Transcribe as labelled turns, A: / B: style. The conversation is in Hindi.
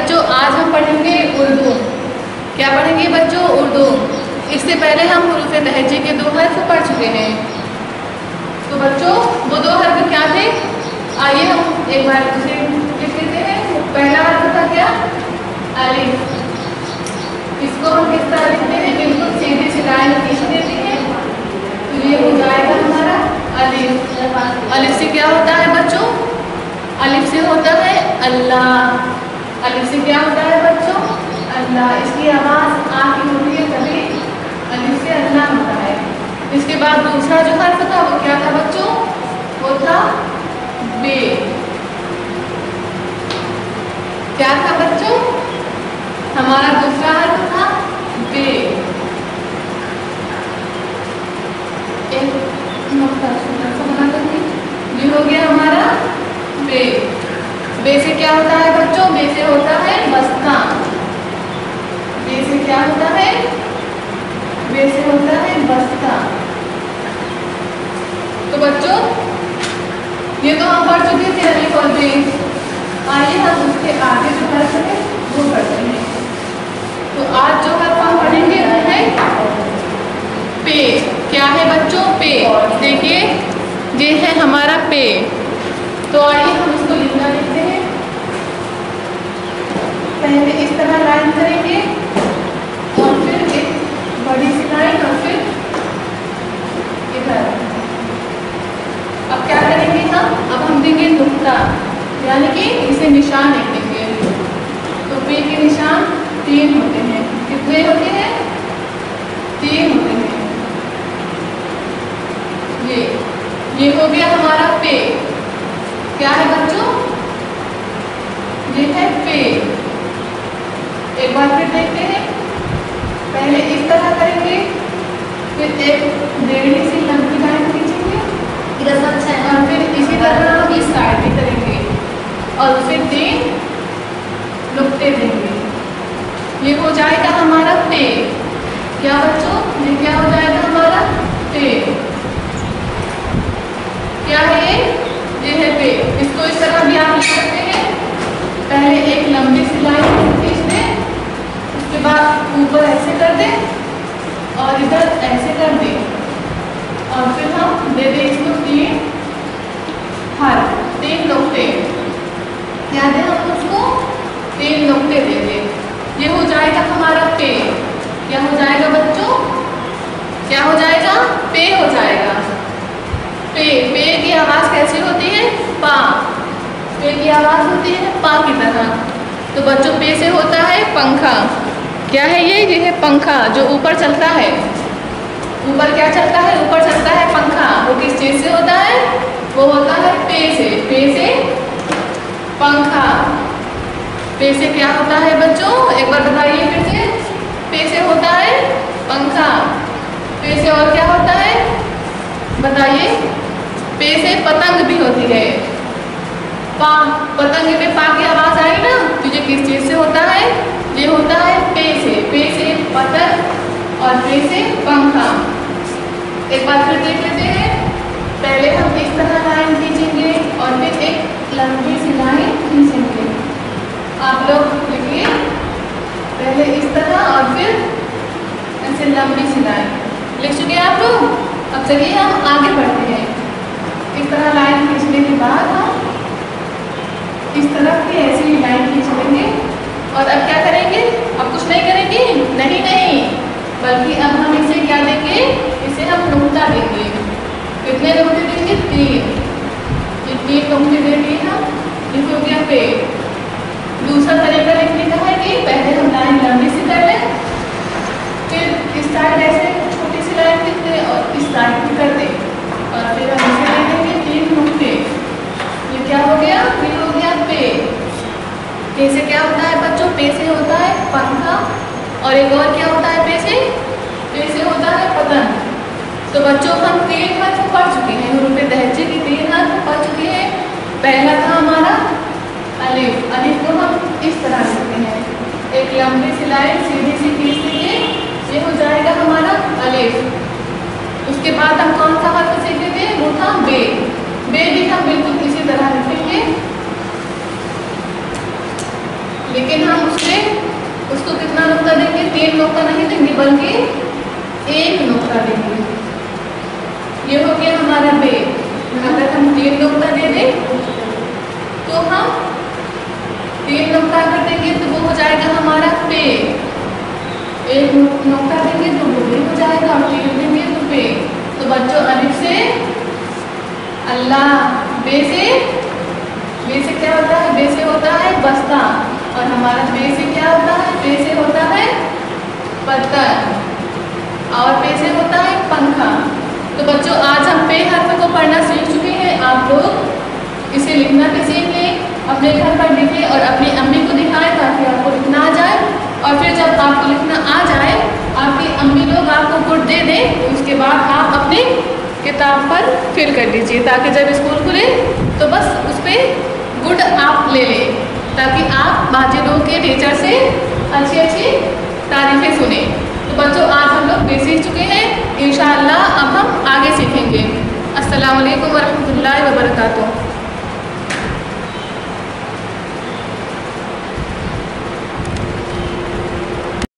A: बच्चों आज हम पढ़ेंगे उर्दू। क्या पढ़ेंगे बच्चों? उर्दू। इससे पहले हम हुरूफ लहजे के 2 हर्फ पढ़ चुके हैं। तो बच्चों वो 2 हर्फ क्या थे? आइए हम एक बार उसे लिख लेते हैं। पहला हर्फ था क्या? अलिफ। इसको हम किस तरह लिखते हैं? बिल्कुल सीधी सी लाइन खींच देते हैं तो ये हो जाएगा हमारा अलिफ। अलिफ से क्या होता है बच्चों? अलिफ से होता है अल्लाह। अलिफ से क्या होता है बच्चों? अल्लाह। इसकी आवाज़ आ की होती है तभी अलिफ से अल्लाह होता है। इसके बाद दूसरा जो हर्फ था वो क्या था बच्चों? वो था बे। क्या था बच्चों? हमारा दूसरा हर्फ था बे। एक नुक्ता छोटा सा बना करके ये हो गया हमारा बे। बे से क्या होता है बच्चों? बे से होता है बस्ता। बे से क्या होता है? बे से होता है बस्ता। तो बच्चों ये तो हम पढ़ चुके थे अलिफ और बे। आइए हम उसके आगे जो हर्फ है वो पढ़ते हैं। तो आज जो हर्फ हम पढ़ेंगे वो है पे। क्या है बच्चों? पे। देखिए ये है हमारा पे। तो आइए हम इसको लिखना लिखते हैं। पहले इस तरह लाइन करेंगे और फिर एक बड़ी सी लाइन और फिर इधर। अब क्या करेंगे हम? अब हम देंगे नुक्ता, यानी कि इसे निशान लिख देंगे। तो पे के निशान 3 होते हैं। कितने होते हैं? 3 होते हैं। ये हो गया हमारा पे। क्या है बच्चों? ये है पे। एक बार फिर देखते हैं। पहले इस तरह करेंगे, फिर एक टेढ़ी सी लंबी लाइन खींचेंगे और फिर इसी तरह हम इस साइड भी करेंगे और फिर 3 नुक्ते देंगे। ये हो जाएगा हमारा पे। क्या बच्चों? ये क्या हो जाएगा हमारा पे। क्या है ये? ये है पे। इसको इस तरह भी आप लिख सकते हैं। पहले एक लंबी सी लाइन खींच दें, उसके बाद ऊपर ऐसे कर दें और इधर ऐसे कर दें और फिर हम दे दें इसको 3 हर्फ, 3 नुक्ते। क्या दें हम उसको? 3 नुक्ते दे दें। ये हो जाएगा हमारा पे। क्या हो जाएगा बच्चों? क्या हो जाएगा? पे हो जाएगा। पे। पे की आवाज़ कैसी होती है? पा। पे की आवाज़ होती है पा की तरह। तो बच्चों पे से होता है पंखा। क्या है ये? ये है पंखा जो ऊपर चलता है। ऊपर क्या चलता है? ऊपर चलता है पंखा। वो किस चीज़ से होता है? वो होता है पे से। पे से पंखा। पे से क्या होता है बच्चों? एक बार बताइए फिर से। पे से होता है पंखा। पे से और क्या होता है बताइए? पे से पतंग भी होती है। पा। पतंग में पा की आवाज़ आई ना, तो ये किस चीज़ से होता है? ये होता है पे से। पे से पतंग और पे से पंखा। एक बार फिर देख लेते हैं। पहले हम इस तरह लाइन खींचेंगे और फिर एक लंबी सी लाइन खींचेंगे। आप लोग लिखिए। पहले इस तरह और फिर ऐसे लंबी सी लाइन। लिख चुके आप लोग? अब चलिए हम आगे बढ़ते हैं। इस तरह लाइन खींचने के बाद हम इस तरह की ऐसी लाइन खींच लेंगे और अब क्या करेंगे? अब कुछ नहीं करेंगे? नहीं नहीं, बल्कि अब हम इसे क्या देंगे? इसे हम नुक्ता देंगे। कितने नुक्ते देंगे? 3। ये 3 नुक्ते देंगे हम। ये हो गया पे। दूसरा तरीका लिखने का है कि पहले हम लाइन लंबी सी कर लें, फिर इस साइड ऐसे छोटी सी लाइन लिख दें और इस साइड भी कर दें और फिर हम इसे दे देंगे 3 नुक्ते। ये क्या हो गया? ये हो गया पे। पे से क्या होता है बच्चों? पे से होता है पंखा और एक और क्या होता है पे से? पे से होता है पतंग। तो बच्चों हम 3 हर्फ पढ़ चुके हैं। हुरूफ लहजे की 3 हर्फ पढ़ चुके हैं। पहला था हमारा अलिफ। अलिफ को हम इस तरह लिखते हैं। एक लंबी सी लाइन सीधी सी खींच देंगे, ये हो जाएगा हमारा अलिफ। उसके बाद हम कौन सा हर्फ सीखे थे? वो था बे। बे भी हम बिल्कुल इसी तरह लिखेंगे। लेकिन हम उसको कितना नुक्ता देंगे? 3 नुक्ता नहीं देंगे बल्कि 1 नुक्ता देंगे। ये हो गया हमारा बे। अगर हम 3 नुक्ता दे दें तो हम 3 नुक्ता कर देंगे तो वो हो जाएगा हमारा पे। 1 नुक्ता देंगे तो वो बे हो जाएगा और 3 देंगे तो पे। तो बच्चों अलिफ से अल्लाह, बे से क्या होता है? बे से होता है बस्ता और हमारा बे से क्या होता है? बे से होता है पत्थर और पे से होता है पंखा। तो बच्चों आज हम पे हर्फ को पढ़ना सीख चुके हैं। आप लोग इसे लिखना भी सीख लें, अपने घर पर लिखें और अपनी अम्मी को दिखाएं ताकि आपको लिखना आ जाए। और फिर जब आपको लिखना आ जाए, आपकी अम्मी लोग आपको गुड दे दें, तो उसके बाद आप अपनी किताब पर फिल कर लीजिए ताकि जब स्कूल खुले तो बस उस पर गुड आप ले लें, ताकि आप माजिदों के टीचर से अच्छी अच्छी तारीफ़ें सुने। तो बच्चों आज हम लोग बे सीख चुके हैं, इंशाअल्लाह अब हम आगे सीखेंगे। अस्सलामु अलैकुम वरहमतुल्लाहि वबरकातुहू।